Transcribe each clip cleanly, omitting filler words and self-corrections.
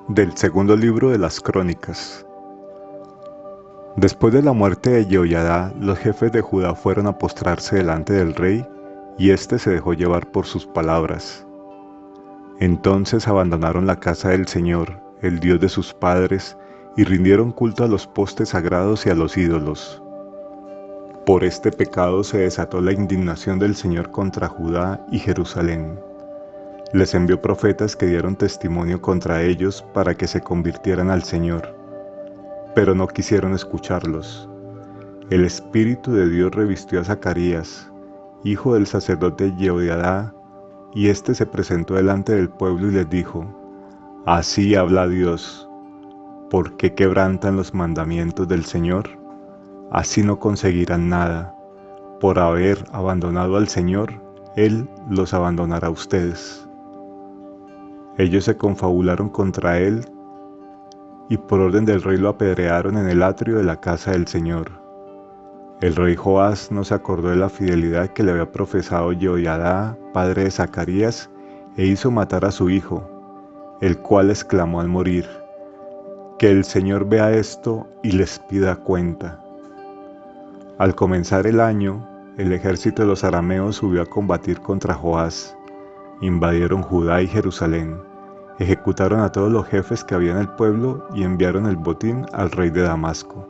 Del segundo libro de las Crónicas. Después de la muerte de Jehoiada, los jefes de Judá fueron a postrarse delante del rey, y éste se dejó llevar por sus palabras. Entonces abandonaron la casa del Señor, el Dios de sus padres, y rindieron culto a los postes sagrados y a los ídolos. Por este pecado se desató la indignación del Señor contra Judá y Jerusalén. Les envió profetas que dieron testimonio contra ellos para que se convirtieran al Señor, pero no quisieron escucharlos. El Espíritu de Dios revistió a Zacarías, hijo del sacerdote Jehoiada, y éste se presentó delante del pueblo y les dijo: Así habla Dios, ¿por qué quebrantan los mandamientos del Señor? Así no conseguirán nada. Por haber abandonado al Señor, Él los abandonará a ustedes. Ellos se confabularon contra él, y por orden del rey lo apedrearon en el atrio de la casa del Señor. El rey Joás no se acordó de la fidelidad que le había profesado Jehoiada, padre de Zacarías, e hizo matar a su hijo, el cual exclamó al morir: Que el Señor vea esto y les pida cuenta. Al comenzar el año, el ejército de los arameos subió a combatir contra Joás. Invadieron Judá y Jerusalén, ejecutaron a todos los jefes que había en el pueblo y enviaron el botín al rey de Damasco.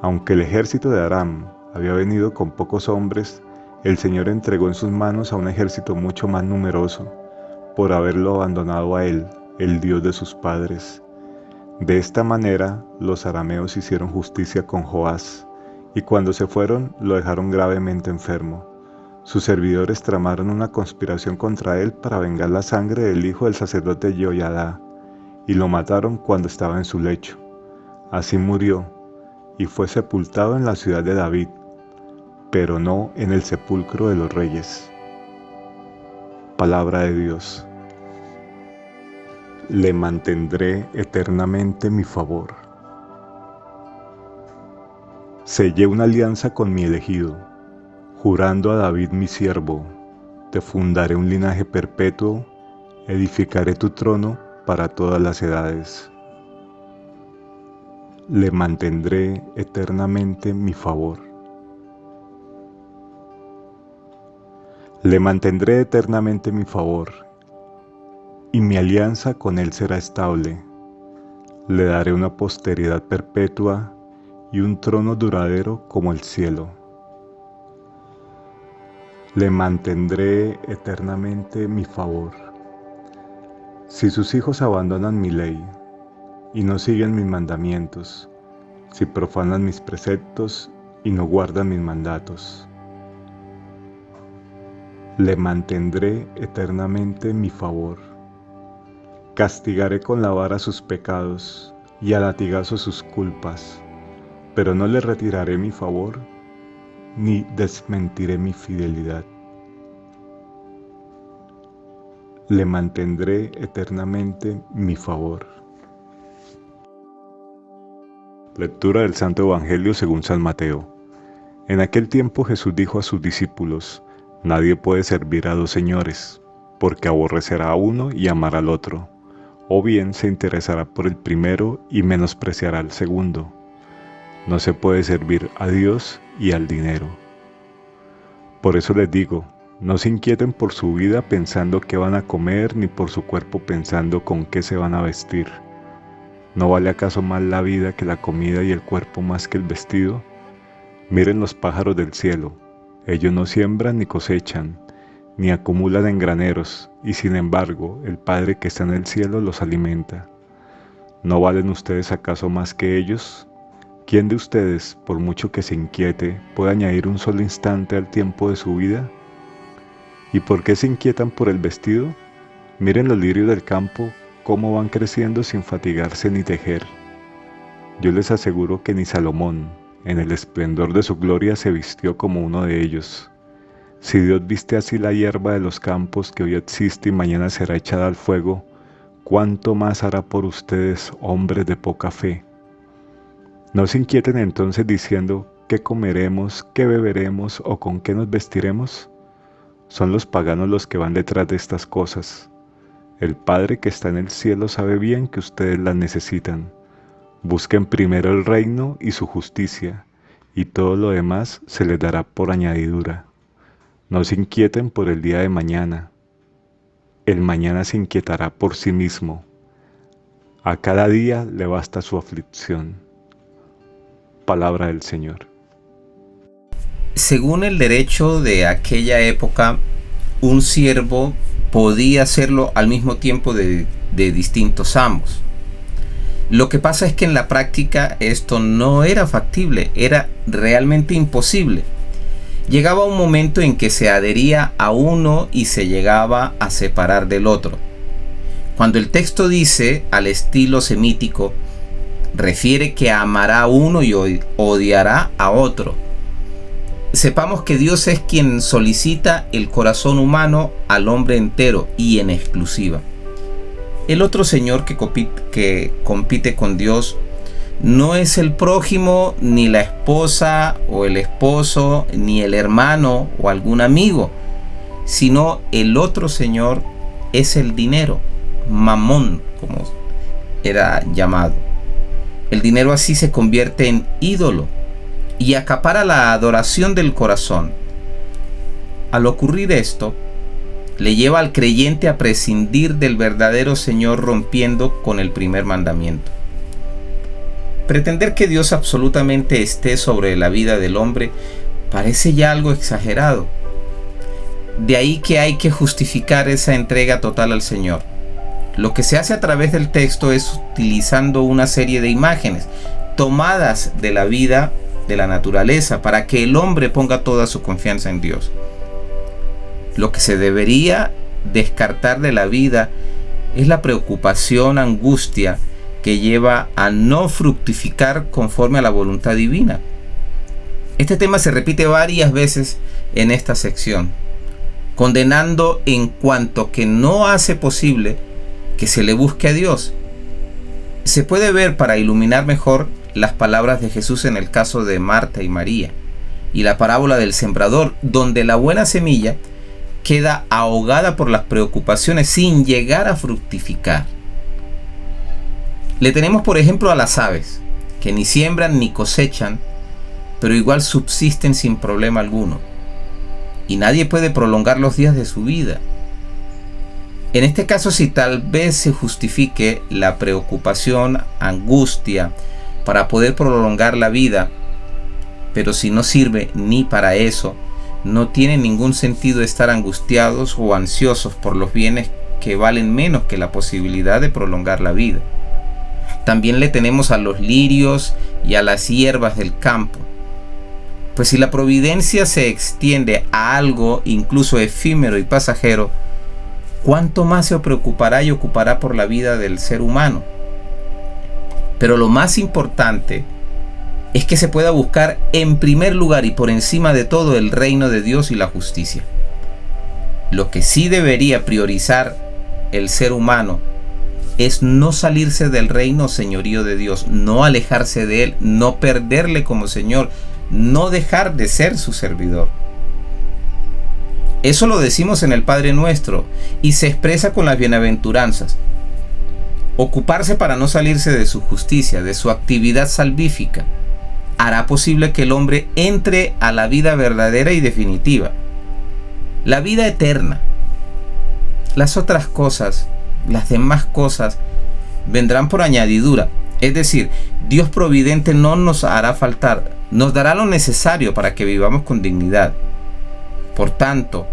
Aunque el ejército de Aram había venido con pocos hombres, el Señor entregó en sus manos a un ejército mucho más numeroso, por haberlo abandonado a él, el Dios de sus padres. De esta manera, los arameos hicieron justicia con Joás, y cuando se fueron, lo dejaron gravemente enfermo. Sus servidores tramaron una conspiración contra él para vengar la sangre del hijo del sacerdote Jehoiada, y lo mataron cuando estaba en su lecho. Así murió, y fue sepultado en la ciudad de David, pero no en el sepulcro de los reyes. Palabra de Dios. Le mantendré eternamente mi favor. Sellé una alianza con mi elegido, jurando a David mi siervo: te fundaré un linaje perpetuo, edificaré tu trono para todas las edades. Le mantendré eternamente mi favor. Le mantendré eternamente mi favor, y mi alianza con él será estable. Le daré una posteridad perpetua y un trono duradero como el cielo. Le mantendré eternamente mi favor. Si sus hijos abandonan mi ley y no siguen mis mandamientos, si profanan mis preceptos y no guardan mis mandatos, le mantendré eternamente mi favor. Castigaré con la vara sus pecados y a latigazo sus culpas, pero no le retiraré mi favor ni desmentiré mi fidelidad. Le mantendré eternamente mi favor. Lectura del Santo Evangelio según San Mateo. En aquel tiempo Jesús dijo a sus discípulos: Nadie puede servir a dos señores, porque aborrecerá a uno y amará al otro, o bien se interesará por el primero y menospreciará al segundo. No se puede servir a Dios y al dinero. Por eso les digo, no se inquieten por su vida pensando qué van a comer, ni por su cuerpo pensando con qué se van a vestir. ¿No vale acaso más la vida que la comida y el cuerpo más que el vestido? Miren los pájaros del cielo, ellos no siembran ni cosechan, ni acumulan en graneros, y sin embargo el Padre que está en el cielo los alimenta. ¿No valen ustedes acaso más que ellos? ¿Quién de ustedes, por mucho que se inquiete, puede añadir un solo instante al tiempo de su vida? ¿Y por qué se inquietan por el vestido? Miren los lirios del campo, cómo van creciendo sin fatigarse ni tejer. Yo les aseguro que ni Salomón, en el esplendor de su gloria, se vistió como uno de ellos. Si Dios viste así la hierba de los campos que hoy existe y mañana será echada al fuego, ¿cuánto más hará por ustedes, hombres de poca fe? No se inquieten entonces diciendo: ¿qué comeremos, qué beberemos o con qué nos vestiremos? Son los paganos los que van detrás de estas cosas. El Padre que está en el cielo sabe bien que ustedes la necesitan. Busquen primero el reino y su justicia, y todo lo demás se les dará por añadidura. No se inquieten por el día de mañana. El mañana se inquietará por sí mismo. A cada día le basta su aflicción. Palabra del Señor. Según el derecho de aquella época, un siervo podía hacerlo al mismo tiempo de distintos amos. Lo que pasa es que en la práctica esto no era factible, era realmente imposible. Llegaba un momento en que se adhería a uno y se llegaba a separar del otro. Cuando el texto dice, al estilo semítico, refiere que amará a uno y odiará a otro. Sepamos que Dios es quien solicita el corazón humano al hombre entero y en exclusiva. El otro señor que compite con Dios no es el prójimo, ni la esposa o el esposo, ni el hermano o algún amigo, sino el otro señor es el dinero, mamón, como era llamado. El dinero así se convierte en ídolo y acapara la adoración del corazón. Al ocurrir esto, le lleva al creyente a prescindir del verdadero Señor, rompiendo con el primer mandamiento. Pretender que Dios absolutamente esté sobre la vida del hombre parece ya algo exagerado. De ahí que hay que justificar esa entrega total al Señor. Lo que se hace a través del texto es utilizando una serie de imágenes tomadas de la vida de la naturaleza para que el hombre ponga toda su confianza en Dios. Lo que se debería descartar de la vida es la preocupación, angustia que lleva a no fructificar conforme a la voluntad divina. Este tema se repite varias veces en esta sección, condenando en cuanto que no hace posible que se le busque a Dios. Se puede ver, para iluminar mejor, las palabras de Jesús en el caso de Marta y María y la parábola del sembrador, donde la buena semilla queda ahogada por las preocupaciones sin llegar a fructificar. Le tenemos por ejemplo a las aves, que ni siembran ni cosechan, pero igual subsisten sin problema alguno, y nadie puede prolongar los días de su vida. En este caso, si tal vez se justifique la preocupación, angustia, para poder prolongar la vida, pero si no sirve ni para eso, no tiene ningún sentido estar angustiados o ansiosos por los bienes que valen menos que la posibilidad de prolongar la vida. También le tenemos a los lirios y a las hierbas del campo. Pues si la providencia se extiende a algo incluso efímero y pasajero, ¿cuánto más se preocupará y ocupará por la vida del ser humano? Pero lo más importante es que se pueda buscar en primer lugar y por encima de todo el reino de Dios y la justicia. Lo que sí debería priorizar el ser humano es no salirse del reino señorío de Dios, no alejarse de él, no perderle como Señor, no dejar de ser su servidor. Eso lo decimos en el Padre Nuestro y se expresa con las bienaventuranzas. Ocuparse para no salirse de su justicia, de su actividad salvífica, hará posible que el hombre entre a la vida verdadera y definitiva, la vida eterna. Las otras cosas, las demás cosas, vendrán por añadidura. Es decir, Dios providente no nos hará faltar, nos dará lo necesario para que vivamos con dignidad. Por tanto,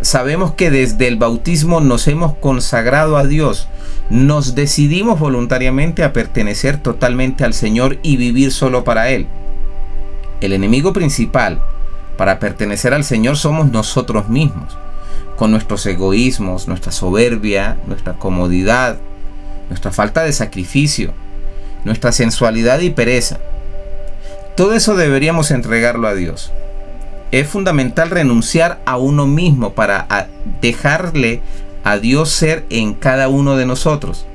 sabemos que desde el bautismo nos hemos consagrado a Dios, nos decidimos voluntariamente a pertenecer totalmente al Señor y vivir solo para Él. El enemigo principal para pertenecer al Señor somos nosotros mismos, con nuestros egoísmos, nuestra soberbia, nuestra comodidad, nuestra falta de sacrificio, nuestra sensualidad y pereza. Todo eso deberíamos entregarlo a Dios. Es fundamental renunciar a uno mismo para dejarle a Dios ser en cada uno de nosotros.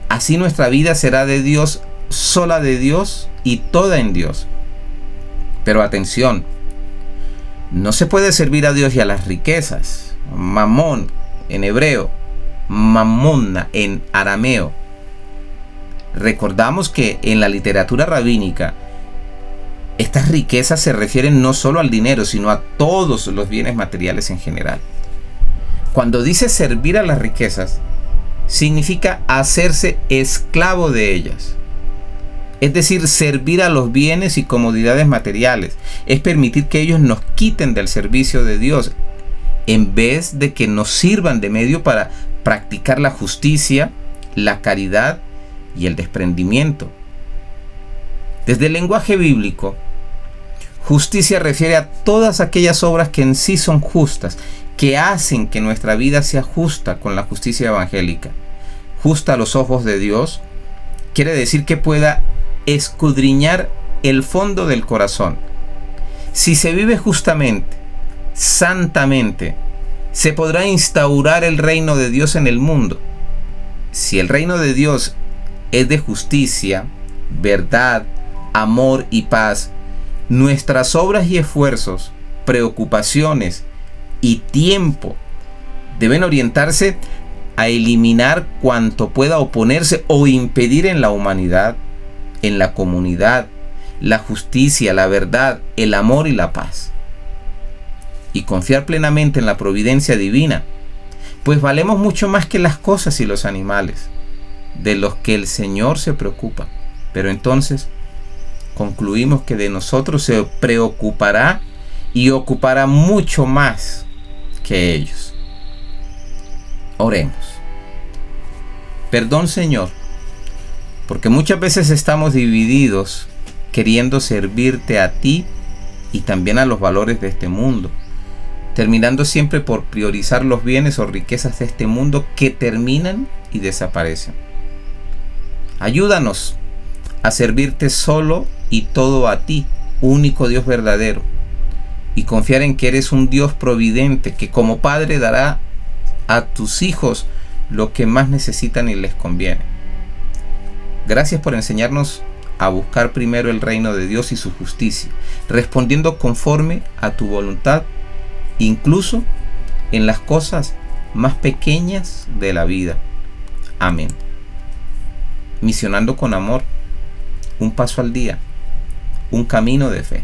Así nuestra vida será de Dios, sola de Dios y toda en Dios. Pero atención, no se puede servir a Dios y a las riquezas, mamón en hebreo, mamona en arameo. Recordamos que en la literatura rabínica estas riquezas se refieren no solo al dinero, sino a todos los bienes materiales en general. Cuando dice servir a las riquezas, significa hacerse esclavo de ellas. Es decir, servir a los bienes y comodidades materiales. Es permitir que ellos nos quiten del servicio de Dios, en vez de que nos sirvan de medio para practicar la justicia, la caridad y el desprendimiento. Desde el lenguaje bíblico, justicia refiere a todas aquellas obras que en sí son justas, que hacen que nuestra vida sea justa con la justicia evangélica. Justa a los ojos de Dios quiere decir que pueda escudriñar el fondo del corazón. Si se vive justamente, santamente, se podrá instaurar el reino de Dios en el mundo. Si el reino de Dios es de justicia, verdad, amor y paz, nuestras obras y esfuerzos, preocupaciones y tiempo deben orientarse a eliminar cuanto pueda oponerse o impedir en la humanidad, en la comunidad, la justicia, la verdad, el amor y la paz. Y confiar plenamente en la providencia divina, pues valemos mucho más que las cosas y los animales, de los que el Señor se preocupa. Pero entonces concluimos que de nosotros se preocupará y ocupará mucho más que ellos. Oremos. Perdón, Señor, porque muchas veces estamos divididos queriendo servirte a ti y también a los valores de este mundo, terminando siempre por priorizar los bienes o riquezas de este mundo que terminan y desaparecen. Ayúdanos a servirte solo y todo a ti, único Dios verdadero, y confiar en que eres un Dios providente que como Padre dará a tus hijos lo que más necesitan y les conviene. Gracias por enseñarnos a buscar primero el reino de Dios y su justicia, respondiendo conforme a tu voluntad, incluso en las cosas más pequeñas de la vida. Amén. Misionando con amor, un paso al día, un camino de fe.